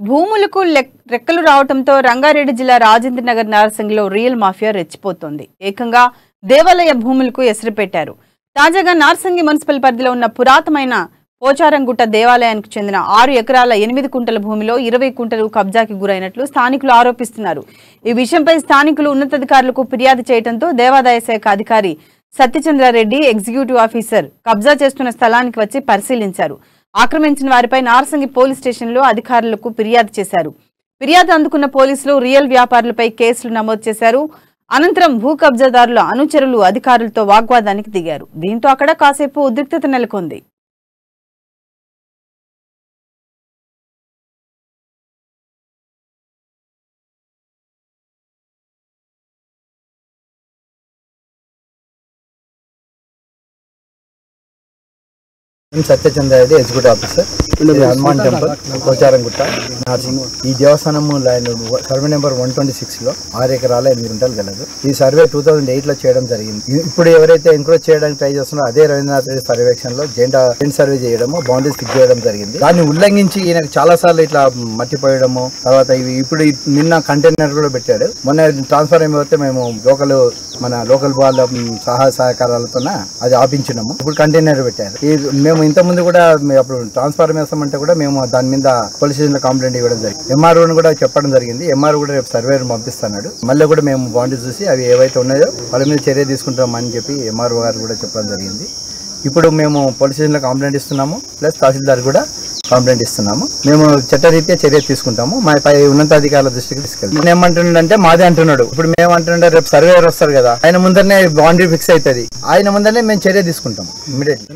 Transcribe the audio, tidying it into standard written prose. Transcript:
భూములకు రెక్కలు రావడంతో రంగారెడ్డి జిల్లా రాజేంద్ర నగర్ నార్సింగిలో రియల్ మాఫియా రెచ్చిపోతోంది. ఏకంగా దేవాలయ భూములకు ఎసరు పెట్టారు. తాజాగా నార్సింగి మున్సిపల్ పరిధిలో ఉన్న పురాతనమైన పోచారంగుట్ట దేవాలయానికి చెందిన 6 ఎకరాల 8 కుంటల భూమిలో 20 కుంటలు కబ్జాకి గురైనట్లు స్థానికులు ఆరోపిస్తున్నారు. ఈ విషయంపై స్థానికులు ఉన్నతాధికారులకు ఫిర్యాదు చేయడంతో దేవాదాయ శాఖ అధికారి సత్యచంద్రారెడ్డి ఎగ్జిక్యూటివ్ ఆఫీసర్ కబ్జా చేస్తున్న స్థలానికి వచ్చి పరిశీలించారు. ఆక్రమించిన వారిపై నార్సింగి పోలీస్ స్టేషన్లో అధికారులకు ఫిర్యాదు చేశారు. ఫిర్యాదు అందుకున్న పోలీసులు రియల్ వ్యాపారులపై కేసులు నమోదు చేశారు. అనంతరం భూ కబ్జాదారుల అనుచరులు అధికారులతో వాగ్వాదానికి దిగారు. దీంతో అక్కడ కాసేపు ఉద్రిక్తత నెలకొంది. Satyachandra Reddy executive officer, Hanuman temple, Pocharamgutta, Narsing. ఈ దేవస్థానము సర్వే నెంబర్ 126లో 6 ఎకరాల 8 గుంటలు గలదు. ఈ సర్వే 2008లో చేయడం జరిగింది. ఇప్పుడు ఎవరైతే ఎంక్రోచ్ చేయడానికి ట్రై చేస్తున్నారో అదే రవీంద్రనాథ్ రెడ్డి పర్యవేక్షణలో జెంట్ సర్వే చేయడము, బౌండరీస్ ఫిక్స్ చేయడం జరిగింది. దాన్ని ఉల్లంఘించి ఈయనకు చాలా సార్లు ఇట్లా మట్టిపోయడము, తర్వాత ఇప్పుడు నిన్న కంటైనర్ కూడా పెట్టాడు. మొన్న ట్రాన్స్ఫర్ అయిపోతే మేము మన లోకల్ వాళ్ళ సహాయ సహకారాలతో అది ఆపించినాము. ఇప్పుడు కంటైనర్ పెట్టారు. మేము ఇంత ముందు కూడా అప్పుడు ట్రాన్స్ఫర్ వేస్తామంటే కూడా మేము దాని మీద పోలీస్ స్టేషన్ లో కంప్లైంట్ ఇవ్వడం జరిగింది. ఎంఆర్ఓని కూడా చెప్పడం జరిగింది. ఎంఆర్ఓ కూడా రేపు సర్వేర్ పంపిస్తున్నాడు. మళ్ళీ కూడా మేము బాండీస్ చూసి అవి ఏవైతే ఉన్నాయో వాళ్ళ మీద చర్య తీసుకుంటామని చెప్పి ఎంఆర్ఓ గారు కూడా చెప్పడం జరిగింది. ఇప్పుడు మేము పోలీస్ స్టేషన్ లో కంప్లైంట్ ఇస్తున్నాము, ప్లస్ తహసీల్దార్ కూడా కంప్లైంట్ ఇస్తున్నాము. మేము చట్టరీత్యా చర్య తీసుకుంటాము. మా పై ఉన్నతాధికారుల దృష్టికి తీసుకెళ్తాం. నేను ఏమంటున్నాడంటే మాదే అంటున్నాడు. ఇప్పుడు మేము అంటున్నాడు రేపు సర్వేయర్ వస్తారు కదా, ఆయన ముందరనే బౌండరీ ఫిక్స్ అవుతుంది. ఆయన ముందరనే మేము చర్య తీసుకుంటాం ఇమీడియట్లీ.